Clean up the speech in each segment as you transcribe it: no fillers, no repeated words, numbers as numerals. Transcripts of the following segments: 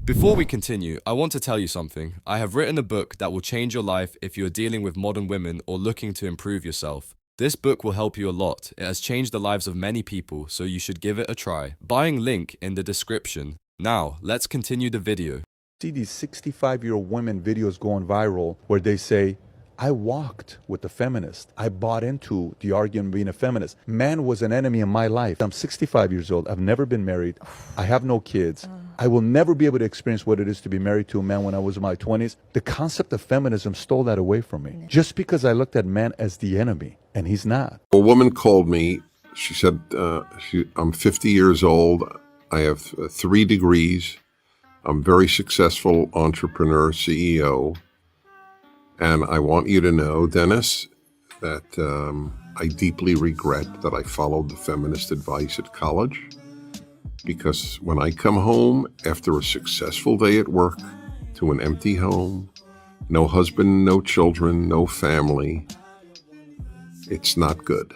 Before we continue, I want to tell you something. I have written a book that will change your life if you are dealing with modern women or looking to improve yourself. This book will help you a lot. It has changed the lives of many people, so you should give it a try. Buying link in the description. Now, let's continue the video. See these 65-year-old women videos going viral where they say, I walked with the feminist. I bought into the argument of being a feminist. Man was an enemy in my life. I'm 65 years old. I've never been married. I have no kids. I will never be able to experience what it is to be married to a man when I was in my 20s. The concept of feminism stole that away from me. Just because I looked at man as the enemy, and he's not. A woman called me. She said, I'm 50 years old. I have 3 degrees. I'm a very successful entrepreneur, CEO. And I want you to know, Dennis, that I deeply regret that I followed the feminist advice at college. Because when I come home after a successful day at work to an empty home, no husband, no children, no family, it's not good.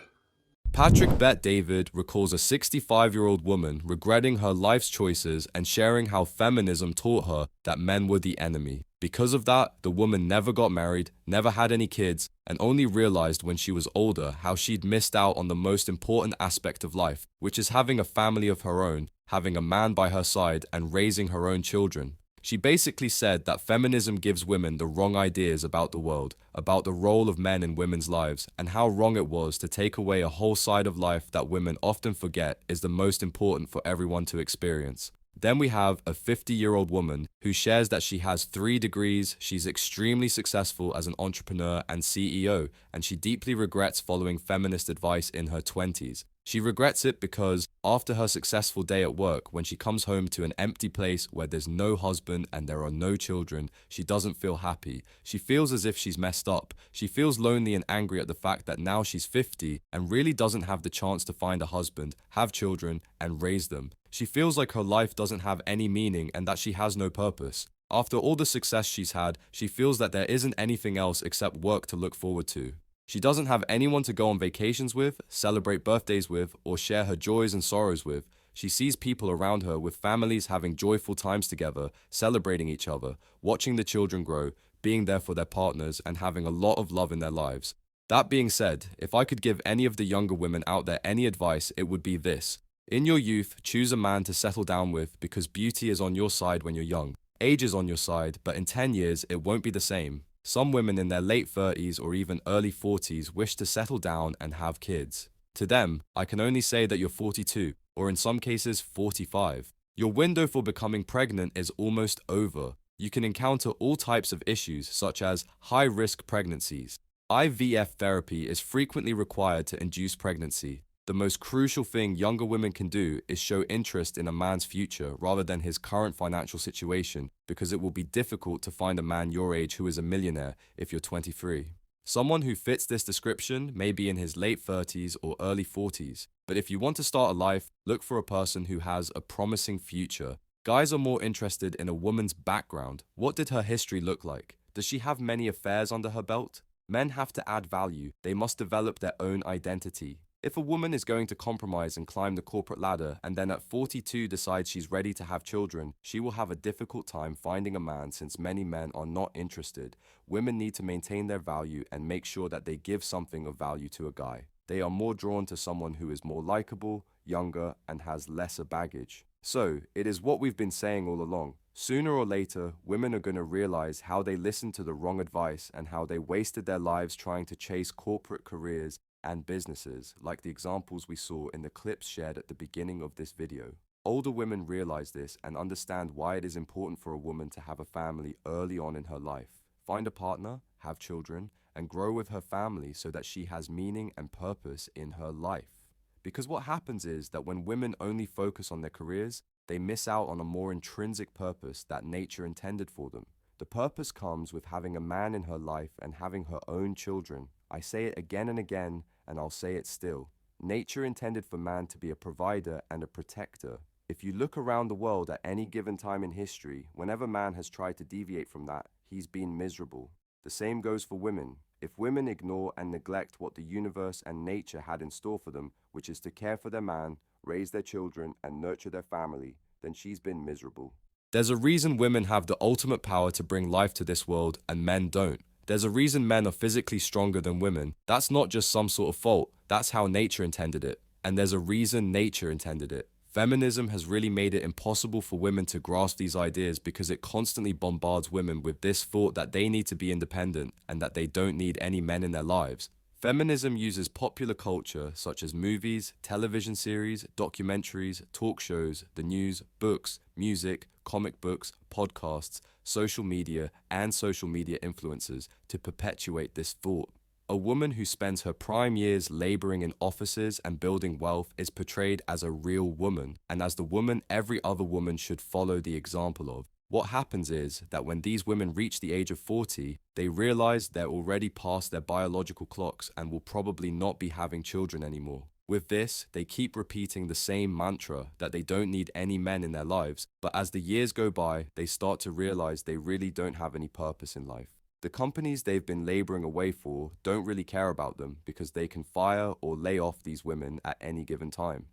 Patrick Bet David recalls a 65-year-old woman regretting her life's choices and sharing how feminism taught her that men were the enemy. Because of that, the woman never got married, never had any kids, and only realized when she was older how she'd missed out on the most important aspect of life, which is having a family of her own, having a man by her side, and raising her own children. She basically said that feminism gives women the wrong ideas about the world, about the role of men in women's lives, and how wrong it was to take away a whole side of life that women often forget is the most important for everyone to experience. Then we have a 50-year-old woman who shares that she has 3 degrees, she's extremely successful as an entrepreneur and CEO, and she deeply regrets following feminist advice in her 20s. She regrets it because after her successful day at work, when she comes home to an empty place where there's no husband and there are no children, she doesn't feel happy. She feels as if she's messed up. She feels lonely and angry at the fact that now she's 50 and really doesn't have the chance to find a husband, have children, and raise them. She feels like her life doesn't have any meaning and that she has no purpose. After all the success she's had, she feels that there isn't anything else except work to look forward to. She doesn't have anyone to go on vacations with, celebrate birthdays with, or share her joys and sorrows with. She sees people around her with families having joyful times together, celebrating each other, watching the children grow, being there for their partners, and having a lot of love in their lives. That being said, if I could give any of the younger women out there any advice, it would be this. In your youth, choose a man to settle down with because beauty is on your side when you're young. Age is on your side, but in 10 years, it won't be the same. Some women in their late 30s or even early 40s wish to settle down and have kids. To them, I can only say that you're 42, or in some cases 45. Your window for becoming pregnant is almost over. You can encounter all types of issues such as high-risk pregnancies. IVF therapy is frequently required to induce pregnancy. The most crucial thing younger women can do is show interest in a man's future rather than his current financial situation, because it will be difficult to find a man your age who is a millionaire if you're 23. Someone who fits this description may be in his late 30s or early 40s, but if you want to start a life, look for a person who has a promising future. Guys are more interested in a woman's background. What did her history look like? Does she have many affairs under her belt? Men have to add value. They must develop their own identity. If a woman is going to compromise and climb the corporate ladder and then at 42 decides she's ready to have children, she will have a difficult time finding a man since many men are not interested. Women need to maintain their value and make sure that they give something of value to a guy. They are more drawn to someone who is more likable, younger, and has lesser baggage. So, it is what we've been saying all along. Sooner or later, women are going to realize how they listened to the wrong advice and how they wasted their lives trying to chase corporate careers and businesses, like the examples we saw in the clips shared at the beginning of this video. Older women realize this and understand why it is important for a woman to have a family early on in her life. Find a partner, have children, and grow with her family so that she has meaning and purpose in her life. Because what happens is that when women only focus on their careers, they miss out on a more intrinsic purpose that nature intended for them. The purpose comes with having a man in her life and having her own children. I say it again and again, and I'll say it still. Nature intended for man to be a provider and a protector. If you look around the world at any given time in history, whenever man has tried to deviate from that, he's been miserable. The same goes for women. If women ignore and neglect what the universe and nature had in store for them, which is to care for their man, raise their children, and nurture their family, then she's been miserable. There's a reason women have the ultimate power to bring life to this world and men don't. There's a reason men are physically stronger than women. That's not just some sort of fault, that's how nature intended it. And there's a reason nature intended it. Feminism has really made it impossible for women to grasp these ideas because it constantly bombards women with this thought that they need to be independent and that they don't need any men in their lives. Feminism uses popular culture such as movies, television series, documentaries, talk shows, the news, books, music, comic books, podcasts, social media, and social media influencers to perpetuate this thought. A woman who spends her prime years laboring in offices and building wealth is portrayed as a real woman, and as the woman every other woman should follow the example of. What happens is that when these women reach the age of 40, they realize they're already past their biological clocks and will probably not be having children anymore. With this, they keep repeating the same mantra that they don't need any men in their lives, but as the years go by, they start to realize they really don't have any purpose in life. The companies they've been laboring away for don't really care about them because they can fire or lay off these women at any given time.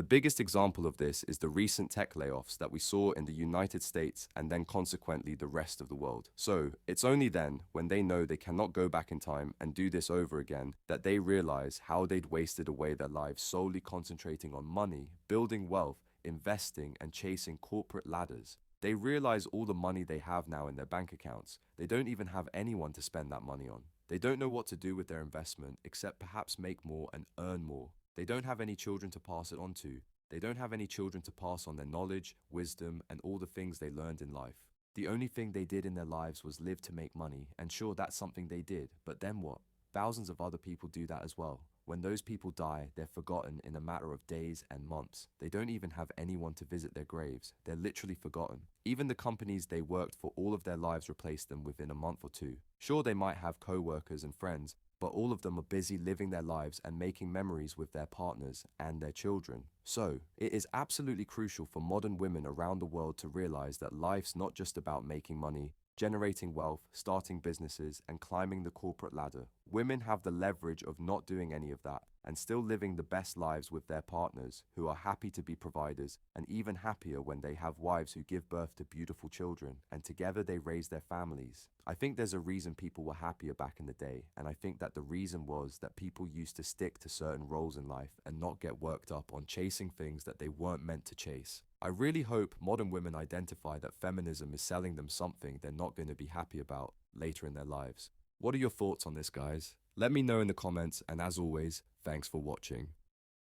The biggest example of this is the recent tech layoffs that we saw in the United States and then consequently the rest of the world. So, it's only then, when they know they cannot go back in time and do this over again, that they realize how they'd wasted away their lives solely concentrating on money, building wealth, investing, and chasing corporate ladders. They realize all the money they have now in their bank accounts. They don't even have anyone to spend that money on. They don't know what to do with their investment except perhaps make more and earn more. They don't have any children to pass it on to. They don't have any children to pass on their knowledge, wisdom, and all the things they learned in life. The only thing they did in their lives was live to make money, and sure, that's something they did, but then what? Thousands of other people do that as well. When those people die, they're forgotten in a matter of days and months. They don't even have anyone to visit their graves. They're literally forgotten. Even the companies they worked for all of their lives replaced them within a month or two. Sure, they might have co-workers and friends, but all of them are busy living their lives and making memories with their partners and their children. So, it is absolutely crucial for modern women around the world to realize that life's not just about making money, generating wealth, starting businesses, and climbing the corporate ladder. Women have the leverage of not doing any of that and still living the best lives with their partners who are happy to be providers and even happier when they have wives who give birth to beautiful children and together they raise their families. I think there's a reason people were happier back in the day, and I think that the reason was that people used to stick to certain roles in life and not get worked up on chasing things that they weren't meant to chase. I really hope modern women identify that feminism is selling them something they're not going to be happy about later in their lives. What are your thoughts on this, guys? Let me know in the comments, and as always, thanks for watching.